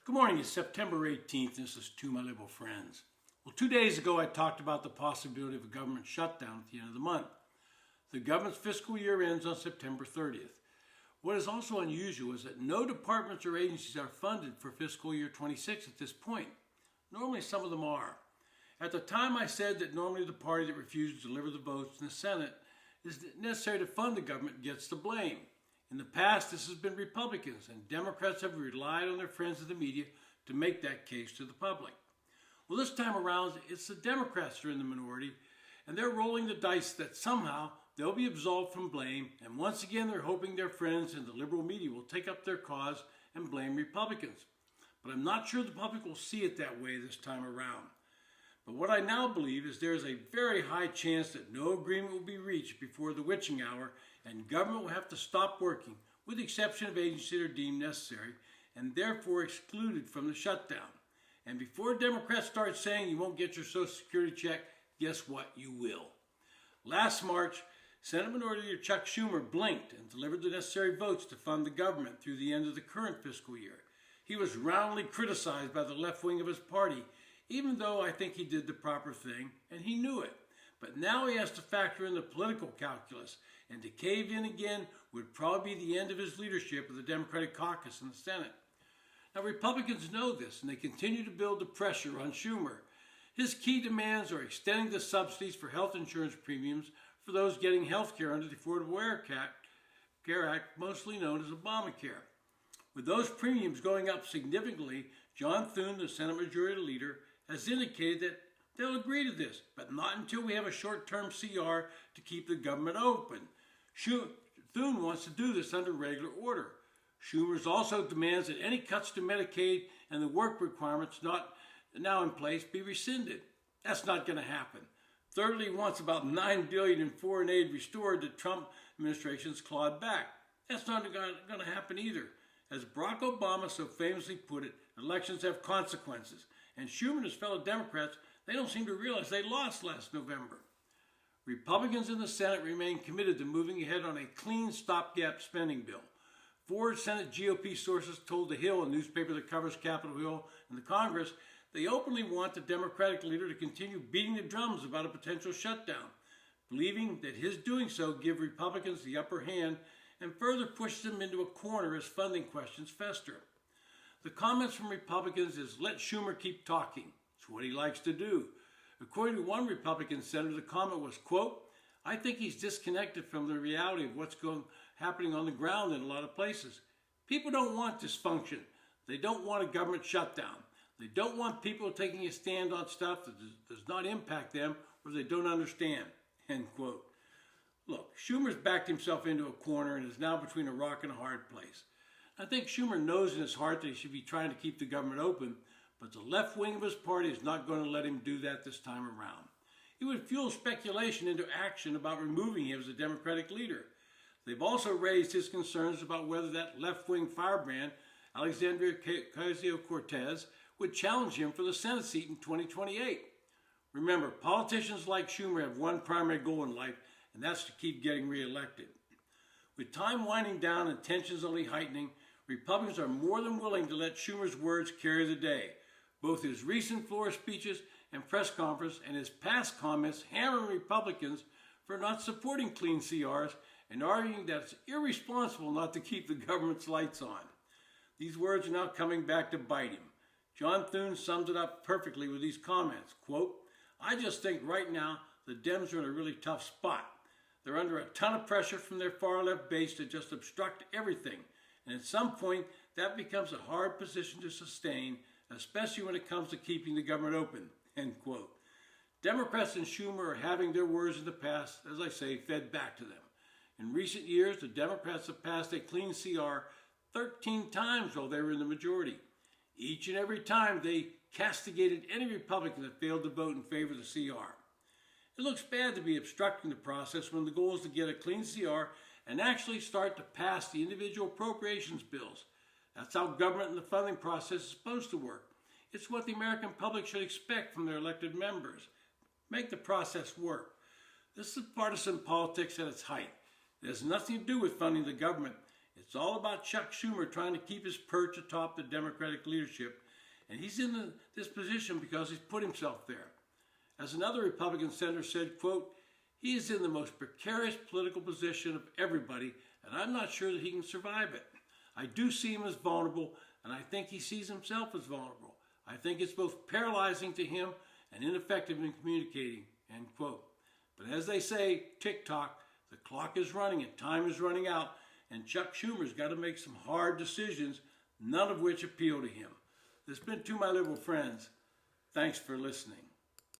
Good morning, it's September 18th, and this is To My Liberal Friends. Well, 2 days ago I talked about the possibility of a government shutdown at the end of the month. The government's fiscal year ends on September 30th. What is also unusual is that no departments or agencies are funded for fiscal year 26 at this point. Normally some of them are. At the time I said that normally the party that refused to deliver the votes in the Senate is necessary to fund the government gets the blame. In the past, this has been Republicans, and Democrats have relied on their friends in the media to make that case to the public. Well, this time around, it's the Democrats that are in the minority, and they're rolling the dice that somehow they'll be absolved from blame, and once again they're hoping their friends in the liberal media will take up their cause and blame Republicans. But I'm not sure the public will see it that way this time around. But what I now believe is there is a very high chance that no agreement will be reached before the witching hour, and government will have to stop working, with the exception of agencies that are deemed necessary, and therefore excluded from the shutdown. And before Democrats start saying you won't get your Social Security check, guess what? You will. Last March, Senate Minority Leader Chuck Schumer blinked and delivered the necessary votes to fund the government through the end of the current fiscal year. He was roundly criticized by the left wing of his party, even though I think he did the proper thing, and he knew it. But now he has to factor in the political calculus, and to cave in again would probably be the end of his leadership of the Democratic caucus in the Senate. Now, Republicans know this, and they continue to build the pressure on Schumer. His key demands are extending the subsidies for health insurance premiums for those getting health care under the Affordable Care Act, mostly known as Obamacare. With those premiums going up significantly, John Thune, the Senate Majority Leader, has indicated that they'll agree to this, but not until we have a short-term CR to keep the government open. Thune wants to do this under regular order. Schumer also demands that any cuts to Medicaid and the work requirements not now in place be rescinded. That's not going to happen. Thirdly, he wants about $9 billion in foreign aid restored that Trump administration's clawed back. That's not going to happen either. As Barack Obama so famously put it, elections have consequences. And Schumer and his fellow Democrats, they don't seem to realize they lost last November. Republicans in the Senate remain committed to moving ahead on a clean stopgap spending bill. Four Senate GOP sources told The Hill, a newspaper that covers Capitol Hill and the Congress, they openly want the Democratic leader to continue beating the drums about a potential shutdown, believing that his doing so give Republicans the upper hand and further pushes them into a corner as funding questions fester. The comments from Republicans is, let Schumer keep talking. It's what he likes to do. According to one Republican senator, the comment was, quote, I think he's disconnected from the reality of what's happening on the ground in a lot of places. People don't want dysfunction. They don't want a government shutdown. They don't want people taking a stand on stuff that does not impact them or they don't understand, end quote. Look, Schumer's backed himself into a corner and is now between a rock and a hard place. I think Schumer knows in his heart that he should be trying to keep the government open, but the left wing of his party is not going to let him do that this time around. It would fuel speculation into action about removing him as a Democratic leader. They've also raised his concerns about whether that left-wing firebrand, Alexandria Ocasio-Cortez, would challenge him for the Senate seat in 2028. Remember, politicians like Schumer have one primary goal in life, and that's to keep getting reelected. With time winding down and tensions only heightening, Republicans are more than willing to let Schumer's words carry the day. Both his recent floor speeches and press conference and his past comments hammering Republicans for not supporting clean CRs and arguing that it's irresponsible not to keep the government's lights on. These words are now coming back to bite him. John Thune summed it up perfectly with these comments, quote, I just think right now the Dems are in a really tough spot. They're under a ton of pressure from their far-left base to just obstruct everything. And at some point, that becomes a hard position to sustain, especially when it comes to keeping the government open, end quote. Democrats and Schumer are having their words in the past, as I say, fed back to them. In recent years, the Democrats have passed a clean CR 13 times while they were in the majority. Each and every time, they castigated any Republican that failed to vote in favor of the CR. It looks bad to be obstructing the process when the goal is to get a clean CR and actually start to pass the individual appropriations bills. That's how government and the funding process is supposed to work. It's what the American public should expect from their elected members. Make the process work. This is partisan politics at its height. It has nothing to do with funding the government. It's all about Chuck Schumer trying to keep his perch atop the Democratic leadership, and he's in this position because he's put himself there. As another Republican senator said, quote, "He is in the most precarious political position of everybody, and I'm not sure that he can survive it. I do see him as vulnerable, and I think he sees himself as vulnerable. I think it's both paralyzing to him and ineffective in communicating," end quote. But as they say, tick-tock, the clock is running and time is running out, and Chuck Schumer's got to make some hard decisions, none of which appeal to him. This has been To My Liberal Friends. Thanks for listening.